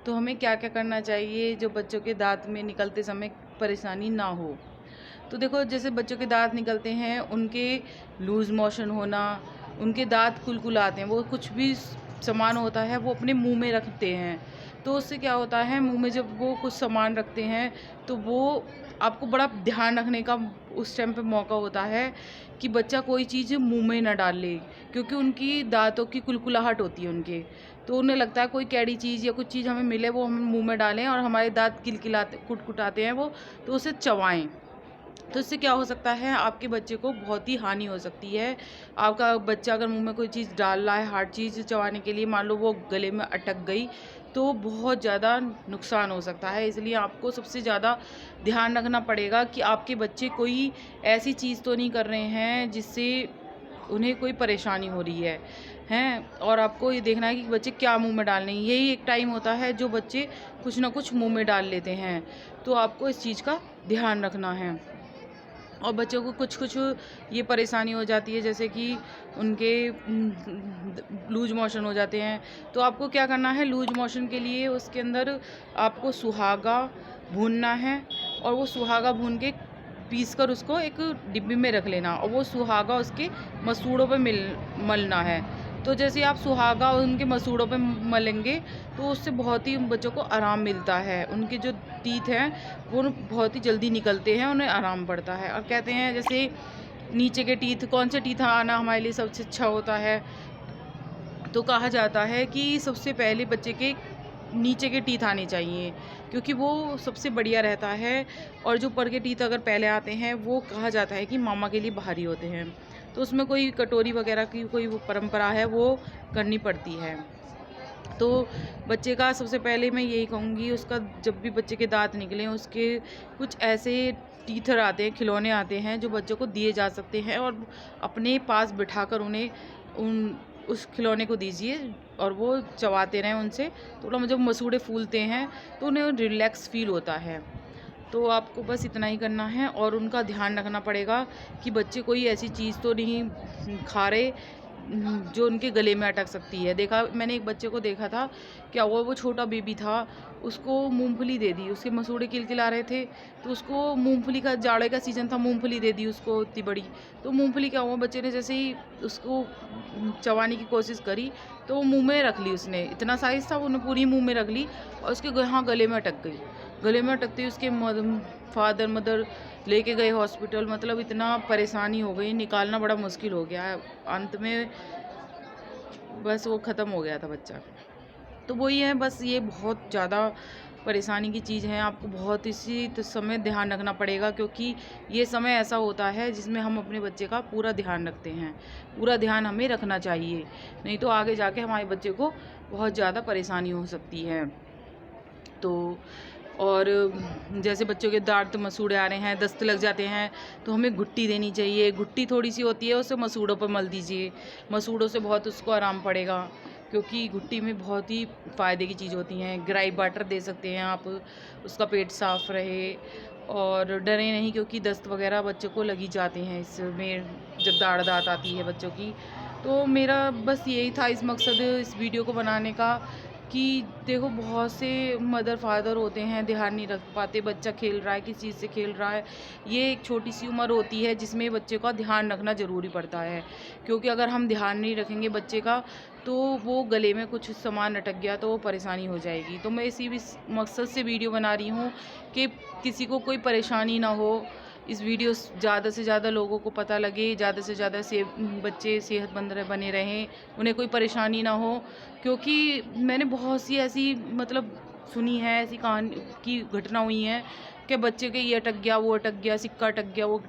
तो हमें क्या-क्या करना चाहिए जो बच्चों के दाँत में निकलते समय परेशानी ना हो। तो देखो जैसे बच्चों के दाँत निकलते हैं, उनके लूज़ मोशन होना, उनके दाँत कुलकुलाते हैं, वो कुछ भी सामान होता है वो अपने मुँह में रखते हैं। तो उससे क्या होता है, मुँह में जब वो कुछ सामान रखते हैं तो वो आपको बड़ा ध्यान रखने का उस टाइम पे मौका होता है कि बच्चा कोई चीज़ मुँह में ना डाल ले, क्योंकि उनकी दाँतों की कुलकुलाहट होती है उनके। तो उन्हें लगता है कोई कैड़ी चीज़ या कुछ चीज़ हमें मिले वो हम मुँह में डालें और हमारे दाँत किलकिलाते कुटकुटाते हैं वो, तो उसे चबाएँ। तो इससे क्या हो सकता है, आपके बच्चे को बहुत ही हानि हो सकती है। आपका बच्चा अगर मुँह में कोई चीज़ डाल रहा है हार्ड चीज़ चबाने के लिए, मान लो वो गले में अटक गई, तो बहुत ज़्यादा नुकसान हो सकता है। इसलिए आपको सबसे ज़्यादा ध्यान रखना पड़ेगा कि आपके बच्चे कोई ऐसी चीज़ तो नहीं कर रहे हैं जिससे उन्हें कोई परेशानी हो रही है, हैं? और आपको ये देखना है कि बच्चे क्या मुँह में डाल रहे हैं। यही एक टाइम होता है जो बच्चे कुछ न कुछ मुँह में डाल लेते हैं। तो आपको इस चीज़ का ध्यान रखना है। और बच्चों को कुछ-कुछ ये परेशानी हो जाती है, जैसे कि उनके लूज़ मोशन हो जाते हैं। तो आपको क्या करना है, लूज़ मोशन के लिए उसके अंदर आपको सुहागा भूनना है और वो सुहागा भून के पीस कर उसको एक डिब्बी में रख लेना और वो सुहागा उसके मसूड़ों पे मलना है। तो जैसे आप सुहागा उनके मसूड़ों पे मलेंगे तो उससे बहुत ही बच्चों को आराम मिलता है। उनके जो टीथ हैं वो बहुत ही जल्दी निकलते हैं, उन्हें आराम पड़ता है। और कहते हैं जैसे नीचे के टीथ, कौन से टीथ आना हमारे लिए सबसे अच्छा होता है, तो कहा जाता है कि सबसे पहले बच्चे के नीचे के टीथ आने चाहिए, क्योंकि वो सबसे बढ़िया रहता है। और जो ऊपर के टीथ अगर पहले आते हैं वो कहा जाता है कि मामा के लिए भारी होते हैं। तो उसमें कोई कटोरी वगैरह की कोई वो परंपरा है वो करनी पड़ती है। तो बच्चे का सबसे पहले मैं यही कहूँगी, उसका जब भी बच्चे के दाँत निकलें उसके कुछ ऐसे टीथर आते हैं, खिलौने आते हैं जो बच्चों को दिए जा सकते हैं और अपने पास बिठाकर उन्हें उन उस खिलौने को दीजिए और वो चबाते रहें उनसे। तो जब मसूड़े फूलते हैं तो उन्हें रिलैक्स फ़ील होता है। तो आपको बस इतना ही करना है और उनका ध्यान रखना पड़ेगा कि बच्चे कोई ऐसी चीज़ तो नहीं खा रहे जो उनके गले में अटक सकती है। देखा मैंने एक बच्चे को देखा था, क्या हुआ, वो छोटा बेबी था, उसको मूँगफली दे दी, उसके मसूड़े किलकिला रहे थे, तो उसको मूँगफली का जाड़े का सीज़न था, मूँगफली दे दी उसको इतनी बड़ी। तो मूँगफली क्या हुआ, बच्चे ने जैसे ही उसको चबाने की कोशिश करी, तो वो मुँह में रख ली उसने, इतना साइज़ था वो पूरी मुँह में रख ली और उसके यहाँ गले में अटक गई। गले में अटकते ही उसके फादर मदर लेके गए हॉस्पिटल, मतलब इतना परेशानी हो गई, निकालना बड़ा मुश्किल हो गया। अंत में बस वो ख़त्म हो गया था बच्चा। तो वही है, बस ये बहुत ज़्यादा परेशानी की चीज़ है। आपको बहुत इसी समय ध्यान रखना पड़ेगा, क्योंकि ये समय ऐसा होता है जिसमें हम अपने बच्चे का पूरा ध्यान रखते हैं। पूरा ध्यान हमें रखना चाहिए, नहीं तो आगे जाके हमारे बच्चे को बहुत ज़्यादा परेशानी हो सकती है। तो और जैसे बच्चों के दाँत मसूड़े आ रहे हैं, दस्त लग जाते हैं, तो हमें घुट्टी देनी चाहिए। घुट्टी थोड़ी-सी होती है, उसे मसूड़ों पर मल दीजिए। मसूड़ों से बहुत उसको आराम पड़ेगा, क्योंकि घुट्टी में बहुत ही फ़ायदे की चीज़ होती हैं। ग्राइप वाटर दे सकते हैं आप, उसका पेट साफ़ रहे और डरें नहीं, क्योंकि दस्त वग़ैरह बच्चों को लग ही जाते हैं इसमें जब दाँत आती है बच्चों की। तो मेरा बस यही था इस मकसद इस वीडियो को बनाने का, कि देखो बहुत से मदर फादर होते हैं, ध्यान नहीं रख पाते, बच्चा खेल रहा है, किस चीज़ से खेल रहा है। ये एक छोटी सी उम्र होती है जिसमें बच्चे का ध्यान रखना ज़रूरी पड़ता है, क्योंकि अगर हम ध्यान नहीं रखेंगे बच्चे का तो वो गले में कुछ सामान अटक गया तो वो परेशानी हो जाएगी। तो मैं इसी मकसद से वीडियो बना रही हूँ कि किसी को कोई परेशानी ना हो, इस वीडियो ज़्यादा से ज़्यादा लोगों को पता लगे, ज़्यादा से ज़्यादा बच्चे सेहतमंद बने रहें, उन्हें कोई परेशानी ना हो। क्योंकि मैंने बहुत सी ऐसी मतलब सुनी है, ऐसी कहानी की घटना हुई हैं कि बच्चे के ये अटक गया, वो अटक गया, सिक्का अटक गया, वो